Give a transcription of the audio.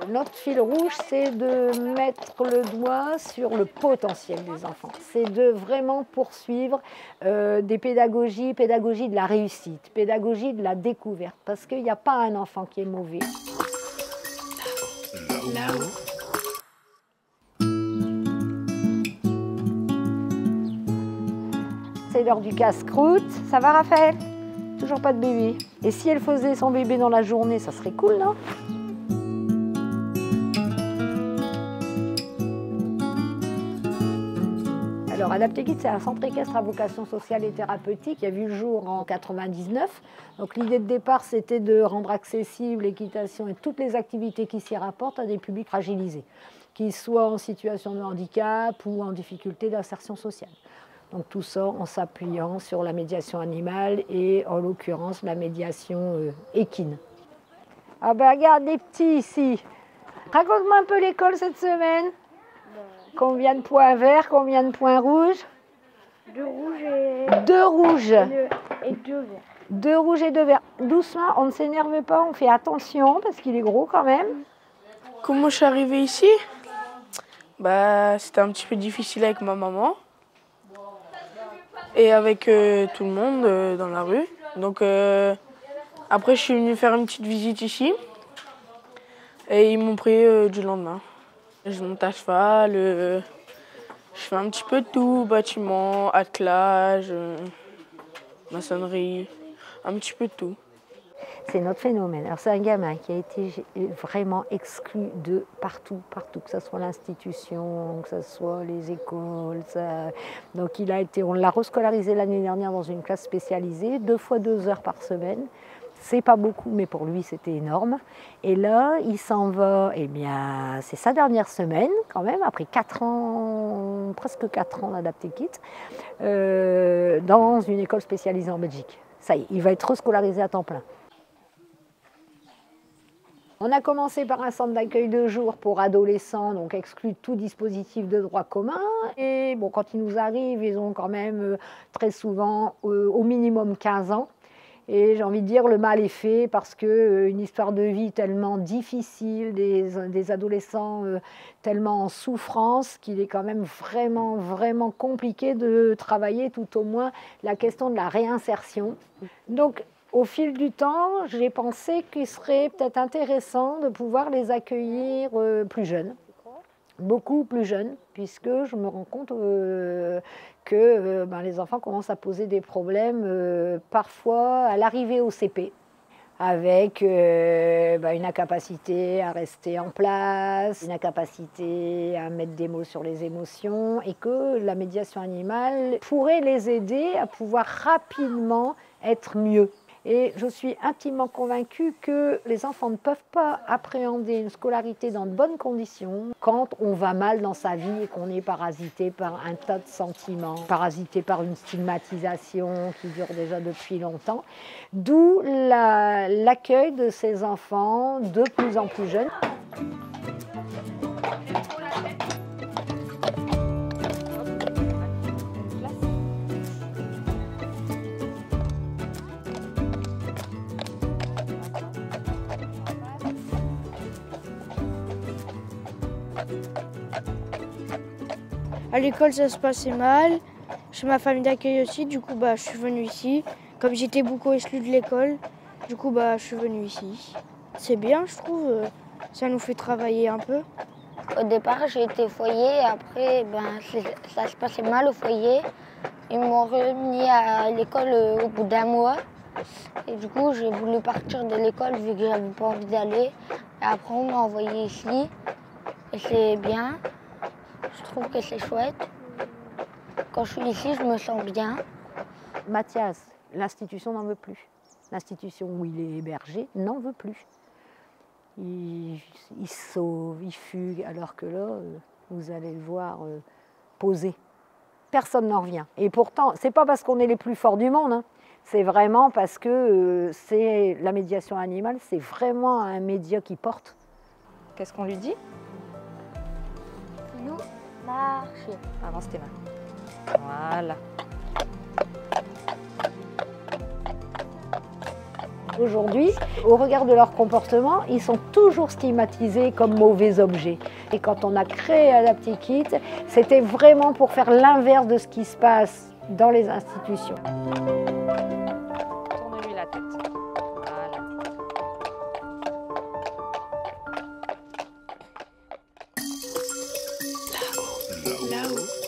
Notre fil rouge, c'est de mettre le doigt sur le potentiel des enfants. C'est de vraiment poursuivre des pédagogies de la réussite, pédagogie de la découverte. Parce qu'il n'y a pas un enfant qui est mauvais. Là-haut. C'est l'heure du casse-croûte. Ça va, Raphaël? Toujours pas de bébé. Et si elle faisait son bébé dans la journée, ça serait cool, non? Alors, Adapté Kids, c'est un centre équestre à vocation sociale et thérapeutique qui a vu le jour en 1999. Donc, l'idée de départ, c'était de rendre accessible l'équitation et toutes les activités qui s'y rapportent à des publics fragilisés, qu'ils soient en situation de handicap ou en difficulté d'insertion sociale. Donc, tout ça en s'appuyant sur la médiation animale et, en l'occurrence, la médiation équine. Ah ben, regarde les petits ici. Raconte-moi un peu l'école cette semaine. Combien de points verts, combien de points rouges? 2 rouges et... 2 rouges. Et 2 verts. 2 rouges et 2 verts. Doucement, on ne s'énerve pas, on fait attention parce qu'il est gros quand même. Comment je suis arrivée ici? C'était un petit peu difficile avec ma maman et avec tout le monde dans la rue. Donc après, je suis venue faire une petite visite ici et ils m'ont pris du lendemain. Je monte à cheval, je fais un petit peu de tout, bâtiment, attelage, maçonnerie, un petit peu de tout. C'est notre phénomène. Alors c'est un gamin qui a été vraiment exclu de partout, que ce soit l'institution, que ce soit les écoles. Donc on l'a rescolarisé l'année dernière dans une classe spécialisée, 2 fois 2 heures par semaine. C'est pas beaucoup, mais pour lui, c'était énorme. Et là, il s'en va, c'est sa dernière semaine, quand même, après 4 ans, presque 4 ans d'Adapté Kids, dans une école spécialisée en Belgique. Ça y est, il va être rescolarisé à temps plein. On a commencé par un centre d'accueil de jour pour adolescents, donc exclu de tout dispositif de droit commun. Et bon, quand ils nous arrivent, ils ont quand même très souvent au minimum 15 ans. Et j'ai envie de dire, le mal est fait parce qu'une histoire de vie tellement difficile, des adolescents tellement en souffrance, qu'il est quand même vraiment, vraiment compliqué de travailler tout au moins la question de la réinsertion. Donc, au fil du temps, j'ai pensé qu'il serait peut-être intéressant de pouvoir les accueillir plus jeunes. Beaucoup plus jeunes, puisque je me rends compte que les enfants commencent à poser des problèmes parfois à l'arrivée au CP, avec une incapacité à rester en place, une incapacité à mettre des mots sur les émotions, et que la médiation animale pourrait les aider à pouvoir rapidement être mieux. Et je suis intimement convaincue que les enfants ne peuvent pas appréhender une scolarité dans de bonnes conditions quand on va mal dans sa vie et qu'on est parasité par un tas de sentiments, parasité par une stigmatisation qui dure déjà depuis longtemps. D'où l'accueil de ces enfants de plus en plus jeunes. À l'école, ça se passait mal. Chez ma famille d'accueil aussi, du coup, je suis venue ici. Comme j'étais beaucoup exclue de l'école, du coup, je suis venue ici. C'est bien, je trouve. Ça nous fait travailler un peu. Au départ, j'ai été au foyer. Après, ça se passait mal au foyer. Ils m'ont remis à l'école au bout d'1 mois. Et du coup, j'ai voulu partir de l'école vu que j'avais pas envie d'aller. Et après, on m'a envoyé ici. Et c'est bien. Je trouve que c'est chouette. Quand je suis ici, je me sens bien. Mathias, l'institution n'en veut plus. L'institution où il est hébergé n'en veut plus. Il sauve, il fugue, alors que là, vous allez le voir poser. Personne n'en revient. Et pourtant, c'est pas parce qu'on est les plus forts du monde, hein. C'est vraiment parce que la médiation animale, c'est vraiment un média qui porte. Qu'est-ce qu'on lui dit? Nous, marcher. Avance tes mains. Voilà. Aujourd'hui, au regard de leur comportement, ils sont toujours stigmatisés comme mauvais objets. Et quand on a créé Adaptikit, c'était vraiment pour faire l'inverse de ce qui se passe dans les institutions. Tourne-lui la tête. Voilà. Là-haut.